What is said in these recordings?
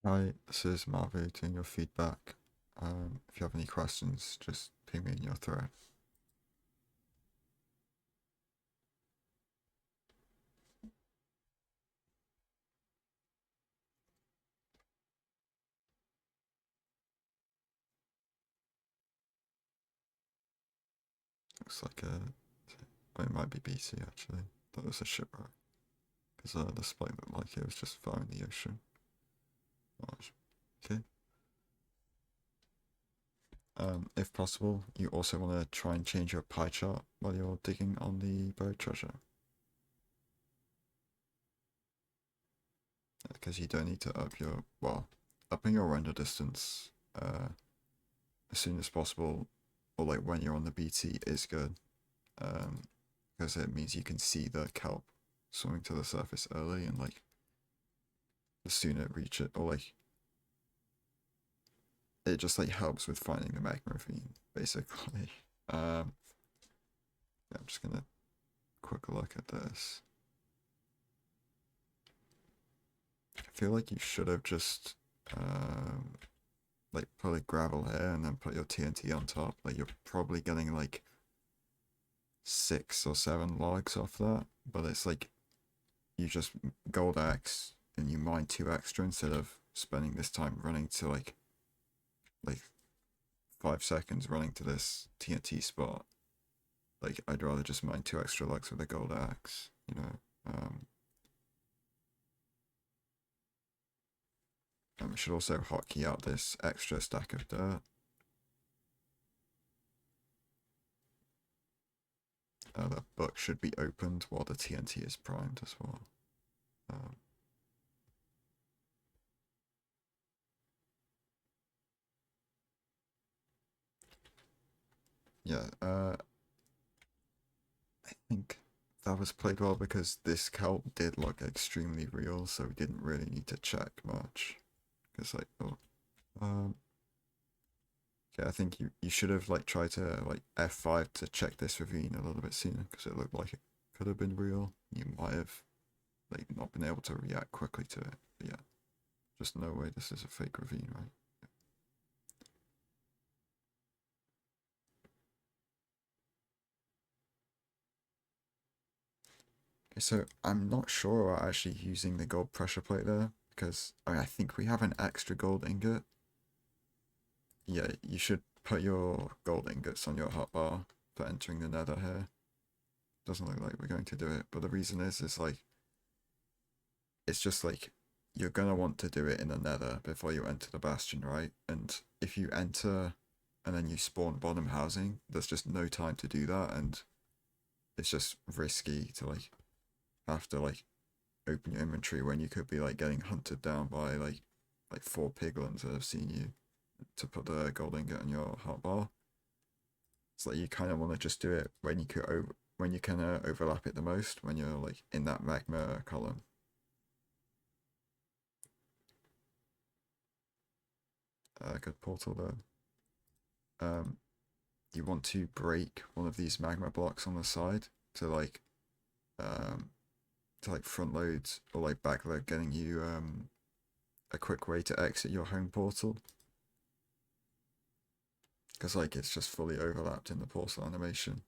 Hi, this is Mauvu doing your feedback. If you have any questions, just ping me in your thread. Looks like it might be BC actually. That was a shipwreck because the display looked like it was just far in the ocean. Okay. If possible, you also want to try and change your pie chart while you're digging on the buried treasure, because you don't need to upping your render distance as soon as possible, or like when you're on the BT is good. Because it means you can see the kelp swimming to the surface early, and like the sooner it reach it, or like it just like helps with finding the magma ravine, basically. Um, yeah, I'm just gonna quick look at this. I feel like you should have just like put a gravel here and then put your TNT on top. Like you're probably getting like 6 or 7 logs off that, but it's like you just gold axe and you mine 2 extra instead of spending this time running to like 5 seconds running to this TNT spot. Like I'd rather just mine 2 extra logs with a gold axe, you know. And we should also hotkey out this extra stack of dirt. The book should be opened while the TNT is primed as well. Um, yeah, I think that was played well because this kelp did look extremely real, so we didn't really need to check much. Because like, oh, um, yeah, I think you should have like tried to like F5 to check this ravine a little bit sooner because it looked like it could have been real. You might have like not been able to react quickly to it. But yeah, just no way this is a fake ravine, right? Okay, so I'm not sure we're actually using the gold pressure plate there because I think we have an extra gold ingot. Yeah, you should put your gold ingots on your hotbar for entering the nether here. Doesn't look like we're going to do it, but the reason is like it's just like you're gonna want to do it in the nether before you enter the bastion, right? And if you enter and then you spawn bottom housing, there's just no time to do that, and it's just risky to like have to like open your inventory when you could be like getting hunted down by like 4 piglins that have seen you to put the gold ingot on your hotbar. It's like you kind of want to just do it when you could when you can overlap it the most when you're like in that magma column. Good portal though. Um, you want to break one of these magma blocks on the side to um like front load or like back load, getting you a quick way to exit your home portal, because like it's just fully overlapped in the portal animation.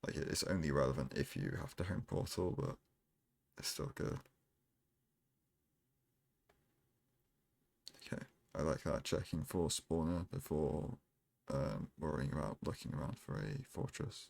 Like it's only relevant if you have to home portal, but it's still good. Okay, I like that, checking for spawner before worrying about looking around for a fortress.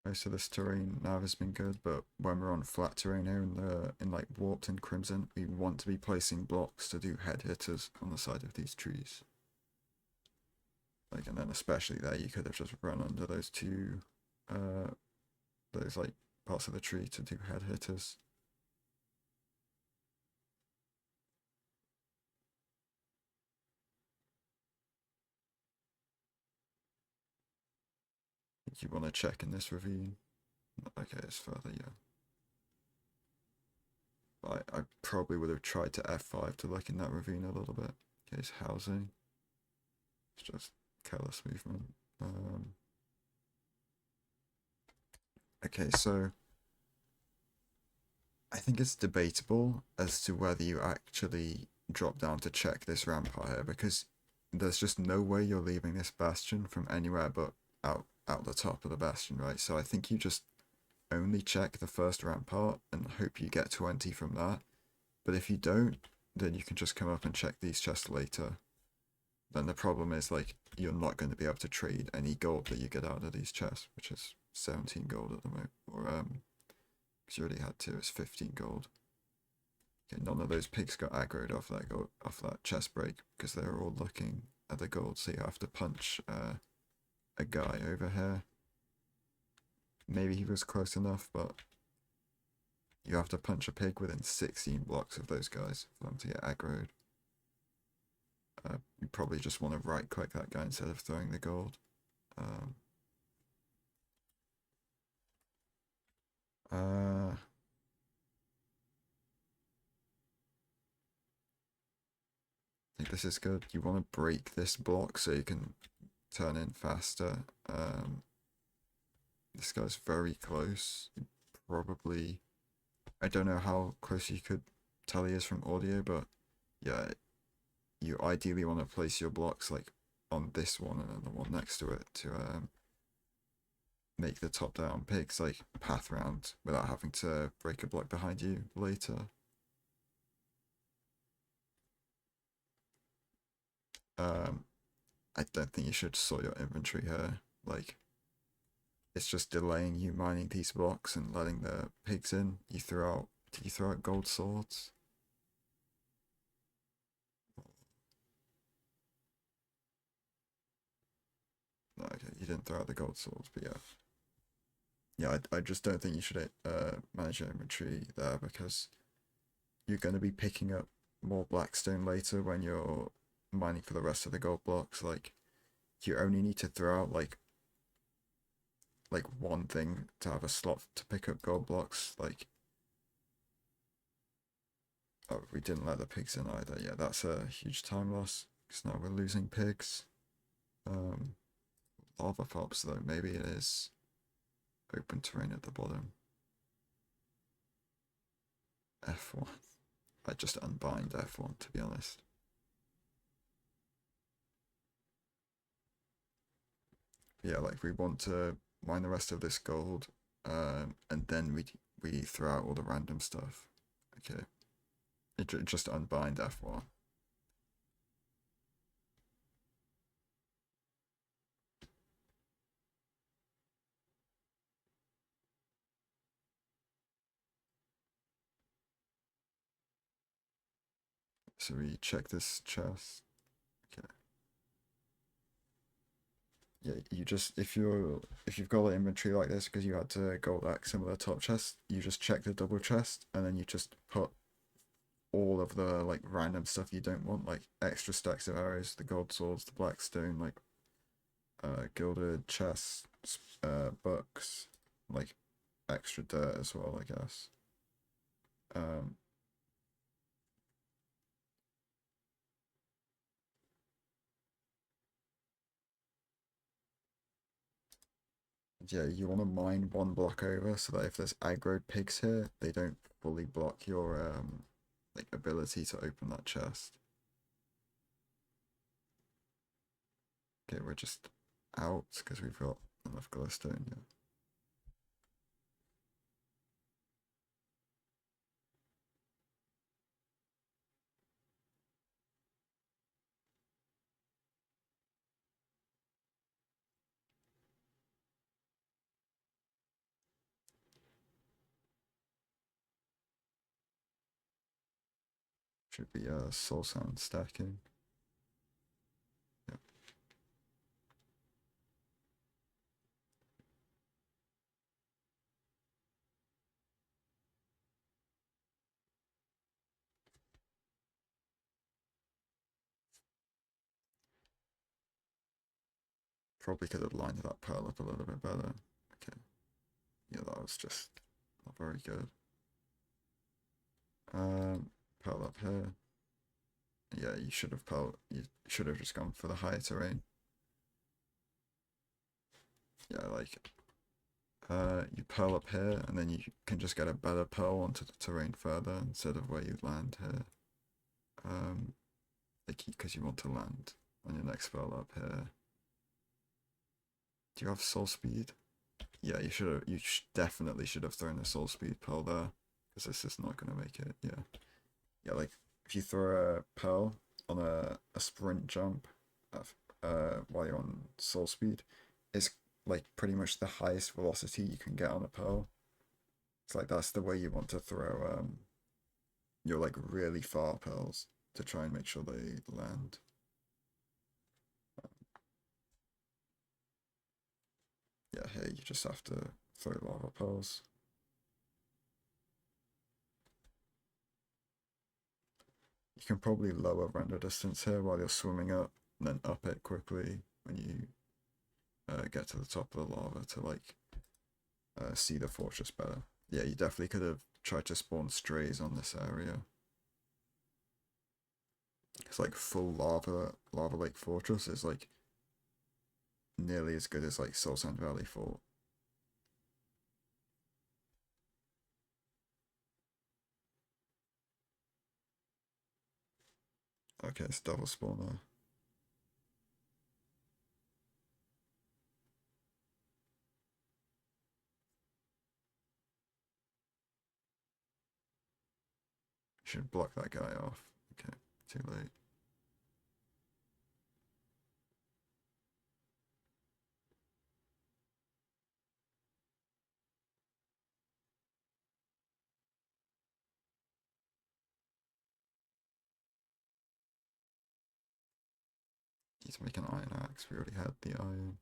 Most of this terrain now has been good, but when we're on flat terrain here in like warped and crimson, we want to be placing blocks to do head hitters on the side of these trees. Like, and then especially there, you could have just run under uh, those like parts of the tree to do head hitters. you want to check in this ravine. Okay, it's further, yeah. I probably would have tried to F5 to look in that ravine a little bit. Okay, it's housing. It's just careless movement. Okay, so I think it's debatable as to whether you actually drop down to check this rampart here, because there's just no way you're leaving this bastion from anywhere but out the top of the bastion, right? So I think you just only check the first rampart and hope you get 20 from that. But if you don't, then you can just come up and check these chests later. Then the problem is, like, you're not going to be able to trade any gold that you get out of these chests, which is 17 gold at the moment. Or, because you already had 2, it's 15 gold. Okay, none of those pigs got aggroed off that chest break because they were all looking at the gold, so you have to punch a guy over here. Maybe he was close enough, but you have to punch a pig within 16 blocks of those guys for them to get aggroed. You probably just want to right click that guy instead of throwing the gold. I think this is good. You want to break this block so you can turn in faster. This guy's very close. Probably, I don't know how close you could tell he is from audio, but yeah, you ideally want to place your blocks like on this one and then the one next to it to make the top down pigs like path round without having to break a block behind you later. I don't think you should sort your inventory here. Like, it's just delaying you mining these blocks and letting the pigs in. Did you throw out gold swords? No, okay, you didn't throw out the gold swords, but yeah. Yeah, I just don't think you should manage your inventory there because you're going to be picking up more blackstone later when you're mining for the rest of the gold blocks. Like, you only need to throw out like one thing to have a slot to pick up gold blocks. Like, oh, we didn't let the pigs in either. Yeah, that's a huge time loss because now we're losing pigs. Lava pops though, maybe it is open terrain at the bottom. F1. I just unbind F1 to be honest. Yeah, like we want to mine the rest of this gold, and then we throw out all the random stuff. Okay, just unbind F1. So we check this chest. Okay. Yeah, you just if you've got an inventory like this because you had to gold axe some of the top chest, you just check the double chest and then you just put all of the like random stuff you don't want, like extra stacks of arrows, the gold swords, the blackstone, like gilded chests, books, like extra dirt as well, I guess. Um, yeah, you want to mine one block over so that if there's aggroed pigs here, they don't fully block your like ability to open that chest. Okay, we're just out because we've got enough glowstone. Yeah. Should be soul sound stacking. Yeah. Probably could have lined that pearl up a little bit better. Okay. Yeah, that was just not very good. Pearl up here. Yeah, you should have pearl. You should have just gone for the higher terrain. Yeah, like you pearl up here, and then you can just get a better pearl onto the terrain further instead of where you land here. Like because you want to land on your next pearl up here. Do you have soul speed? Yeah, you should have. Definitely should have thrown a soul speed pearl there, because this is not gonna make it. Yeah, yeah. Like if you throw a pearl on a sprint jump, while you're on soul speed, it's like pretty much the highest velocity you can get on a pearl. It's like that's the way you want to throw your like really far pearls to try and make sure they land. Yeah, here you just have to throw lava pearls. You can probably lower render distance here while you're swimming up, and then up it quickly when you get to the top of the lava to like see the fortress better. Yeah, you definitely could have tried to spawn strays on this area. It's like full lava lake fortress is like nearly as good as like Soul Sand Valley Fort. Okay, it's double spawner. You should block that guy off. Okay, too late. Need to make an iron axe. We already had the iron.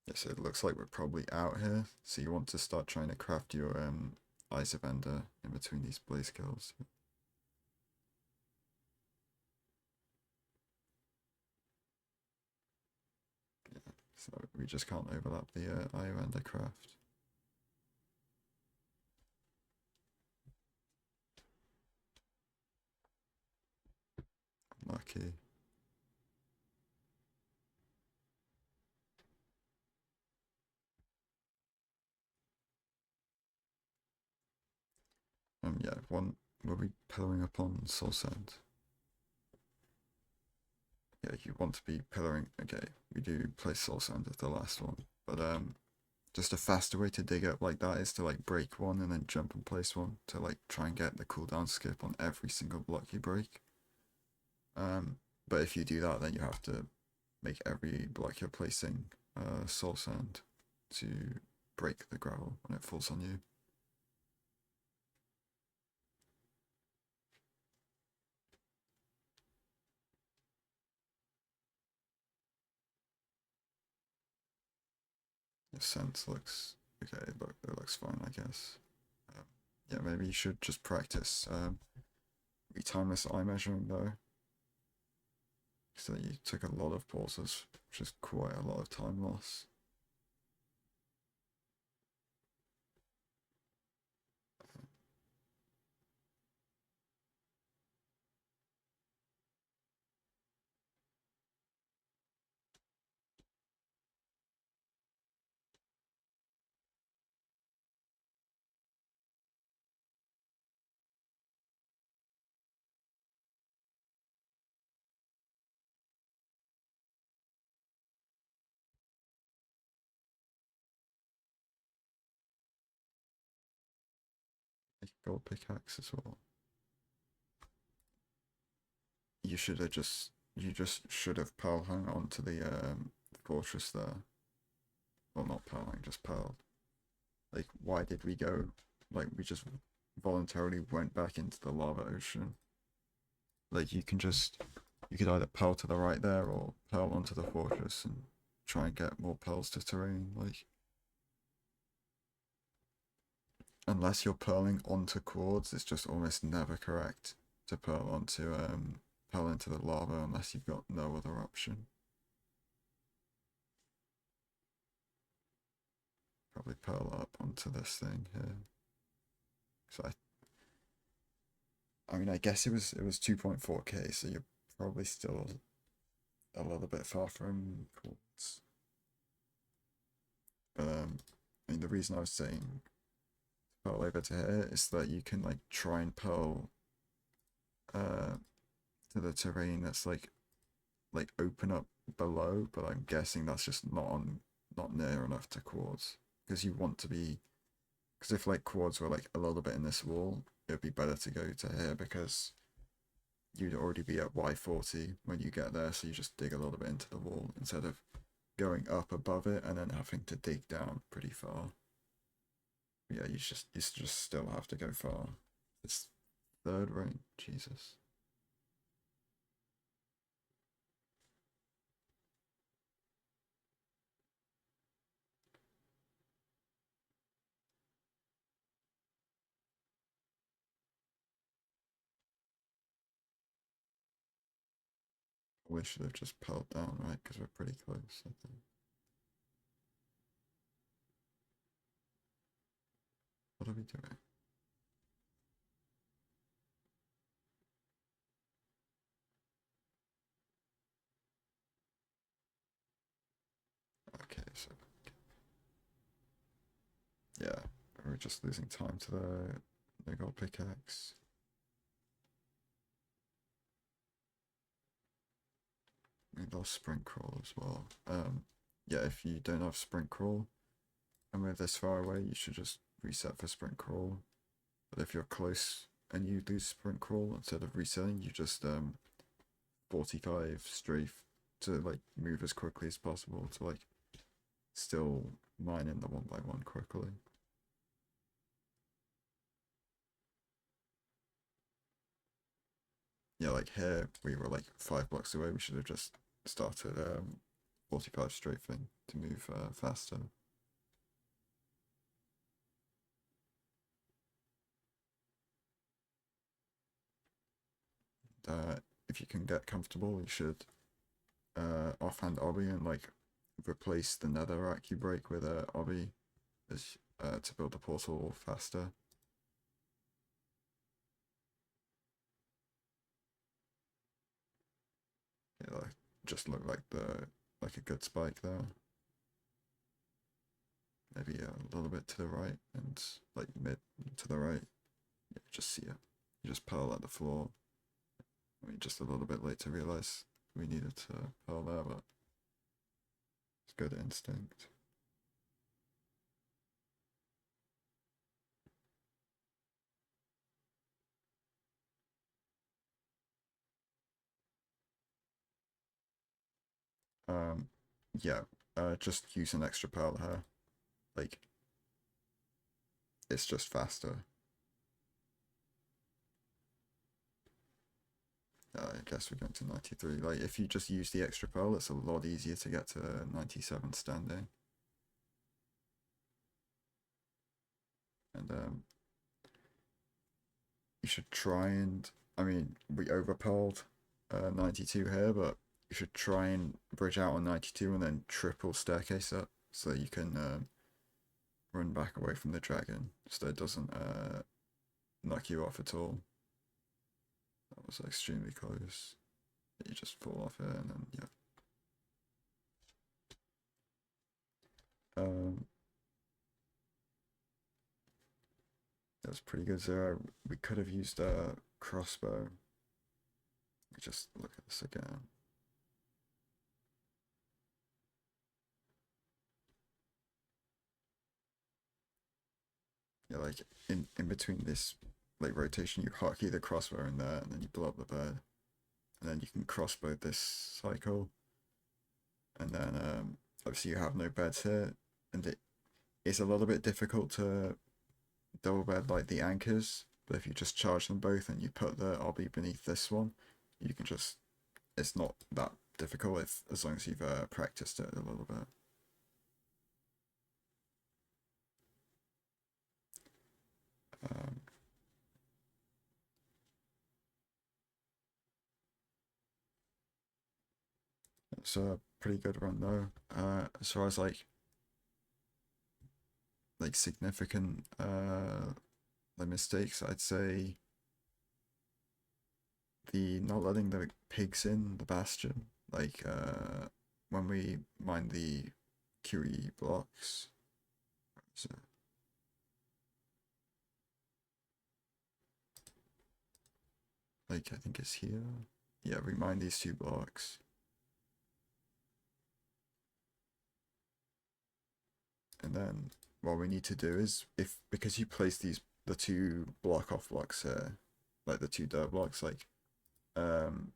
Yes, it looks like we're probably out here. So you want to start trying to craft your Eyes of Ender in between these blaze kills. Yeah, so we just can't overlap the Eye of Ender craft. Lucky. Yeah, one were we pillaring up on Soul Sand? Yeah, you want to be pillaring. Okay, we do place Soul Sand as the last one, but just a faster way to dig up like that is to like break one and then jump and place one to like try and get the cooldown skip on every single block you break. But if you do that, then you have to make every block you're placing Soul Sand to break the gravel when it falls on you. Your sense looks okay. Look, it looks fine, I guess. Yeah, maybe you should just practice retimeless eye measuring though. So you took a lot of pauses, which is quite a lot of time loss. Make a gold pickaxe as well. You should have just you just should have pearl hung onto the fortress there. Well, not pearl hung, just pearl. Like, why did we go? Like, we just voluntarily went back into the lava ocean. Like, you could either pearl to the right there or pearl onto the fortress and try and get more pearls to terrain. Like, unless you're purling onto chords, it's just almost never correct to purl into the lava unless you've got no other option. Probably purl up onto this thing here. So I mean, I guess it was 2.4k, so you're probably still a little bit far from chords. But I mean, the reason I was saying purl over to here is that you can like try and purl to the terrain that's like open up below, but I'm guessing that's just not near enough to chords because you want to be, because if like chords were like a little bit in this wall, it would be better to go to here because you'd already be at Y40 when you get there, so you just dig a little bit into the wall instead of going up above it and then having to dig down pretty far. But yeah, you just still have to go far. It's third rank, Jesus. We should have just pearled down, right? Because we're pretty close, I think. What are we doing? Okay, so yeah, we're just losing time to the gold pickaxe. We lost sprint crawl as well. Yeah, if you don't have sprint crawl and we're this far away, you should just reset for sprint crawl. But if you're close and you lose sprint crawl, instead of resetting, you just 45 strafe to like move as quickly as possible to like still mine in the 1x1 quickly. Yeah, like here we were like 5 blocks away. We should have just started 45 strafing to move faster. If you can get comfortable, you should offhand obby and like replace the netherrack you break with a obby as to build the portal faster. Yeah, like, just look like a good spike there. Maybe a little bit to the right and like mid to the right. Yeah, just see it. You just pearl at the floor. I mean, just a little bit late to realize we needed to pearl there, but it's good instinct. Um, yeah, just use an extra pearl here. Like, it's just faster. I guess we're going to 93. Like, if you just use the extra pearl, it's a lot easier to get to 97 standing. And you should try and, I mean, we overpearled 92 here, but you should try and bridge out on 92 and then triple staircase up so that you can run back away from the dragon so it doesn't knock you off at all. That was extremely close. You just fall off it and then, yeah. That was pretty good, Zero. We could have used a crossbow. Just look at this again. Yeah, like in between this like rotation, you hotkey the crossbow in there, and then you blow up the bed, and then you can crossbow this cycle, and then obviously you have no beds here, and it is a little bit difficult to double bed like the anchors, but if you just charge them both and you put the obby beneath this one, you can just, it's not that difficult if as long as you've practiced it a little bit. It's a pretty good run though. As far as like significant like mistakes, I'd say the not letting the pigs in the bastion. Like when we mine the QE blocks. So, like I think it's here. Yeah, we mine these two blocks. And then what we need to do is because you place the two block off blocks here, like the two dirt blocks, like um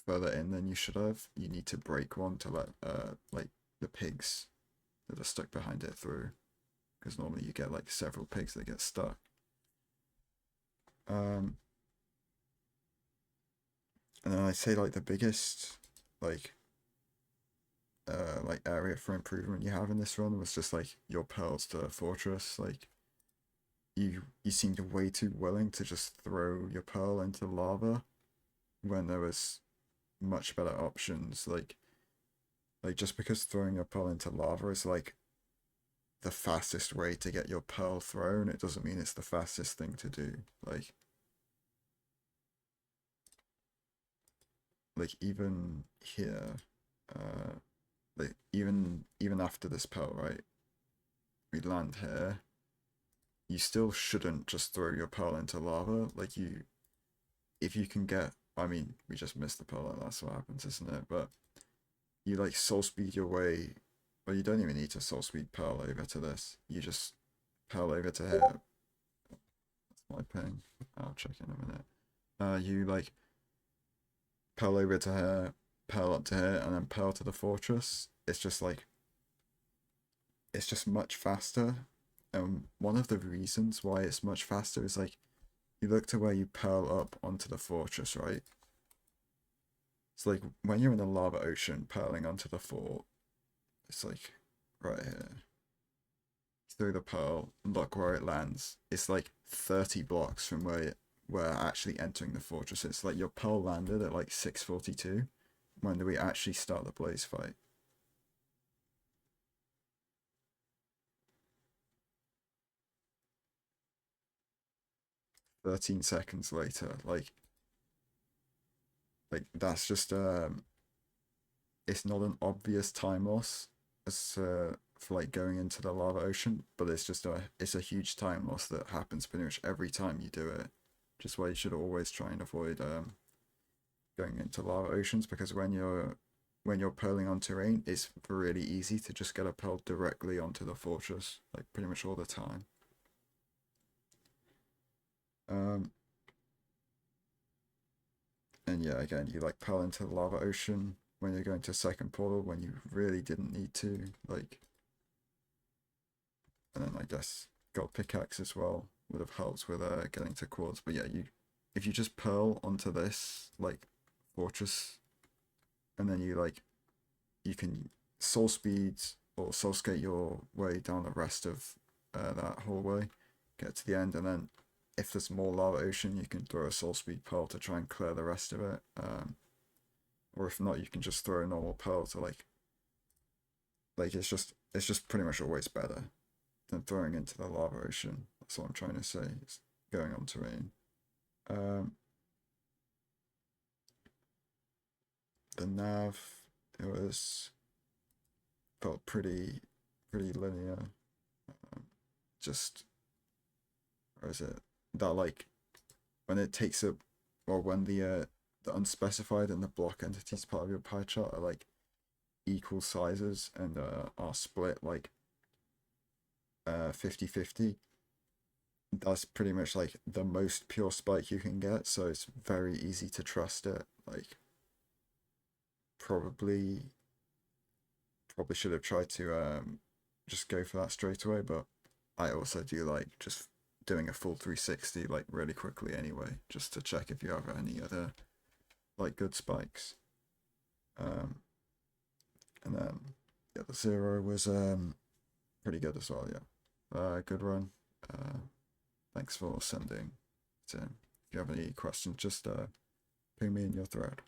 further in than you should have, you need to break one to let like the pigs that are stuck behind it through. Because normally you get like several pigs that get stuck. And then I'd say like the biggest like area for improvement you have in this run was just like your pearls to fortress. Like you seemed way too willing to just throw your pearl into lava when there was much better options. Like just because throwing your pearl into lava is like the fastest way to get your pearl thrown, it doesn't mean it's the fastest thing to do. Like even here, like even after this pearl, right? We land here. You still shouldn't just throw your pearl into lava. Like if you can get, I mean, we just missed the pearl, and that's what happens, isn't it? But you like soul speed your way, well, you don't even need to soul speed pearl over to this. You just pearl over to here. That's my ping. I'll check in a minute. You like pearl over to here, pearl up to here, and then pearl to the fortress. It's just like it's just much faster. And one of the reasons why it's much faster is like you look to where you pearl up onto the fortress, right? It's like when you're in the lava ocean pearling onto the fort, it's like right here. Through the pearl, look where it lands. It's like 30 blocks from where we're actually entering the fortress. It's like your pearl landed at like 6:42 when we actually start the blaze fight. 13 seconds later, like that's just it's not an obvious time loss as for like going into the lava ocean, but it's a huge time loss that happens pretty much every time you do it. Just why you should always try and avoid going into lava oceans, because when you're pearling on terrain, it's really easy to just get a pearl directly onto the fortress, like pretty much all the time. Um, and yeah, again, you like pearl into the lava ocean when you're going to second portal when you really didn't need to, like, and then I guess gold pickaxe as well would have helped with getting to quartz. But yeah, if you just pearl onto this like fortress, and then you can soul speed or soul skate your way down the rest of that hallway, get to the end, and then if there's more lava ocean, you can throw a soul speed pearl to try and clear the rest of it. Or if not, you can just throw a normal pearl to like it's just pretty much always better than throwing into the lava ocean. That's what I'm trying to say. It's going on terrain. Um, the nav, it was felt pretty linear. Just or is it that like when it takes up or when the unspecified and the block entities part of your pie chart are like equal sizes and are split like 50/50, that's pretty much like the most pure spike you can get, so it's very easy to trust it. Like probably probably should have tried to just go for that straight away, but I also do like just doing a full 360 like really quickly anyway, just to check if you have any other like good spikes. Um, and then yeah, the zero was pretty good as well. Yeah, good run. Thanks for sending it in. If you have any questions, just ping me in your thread.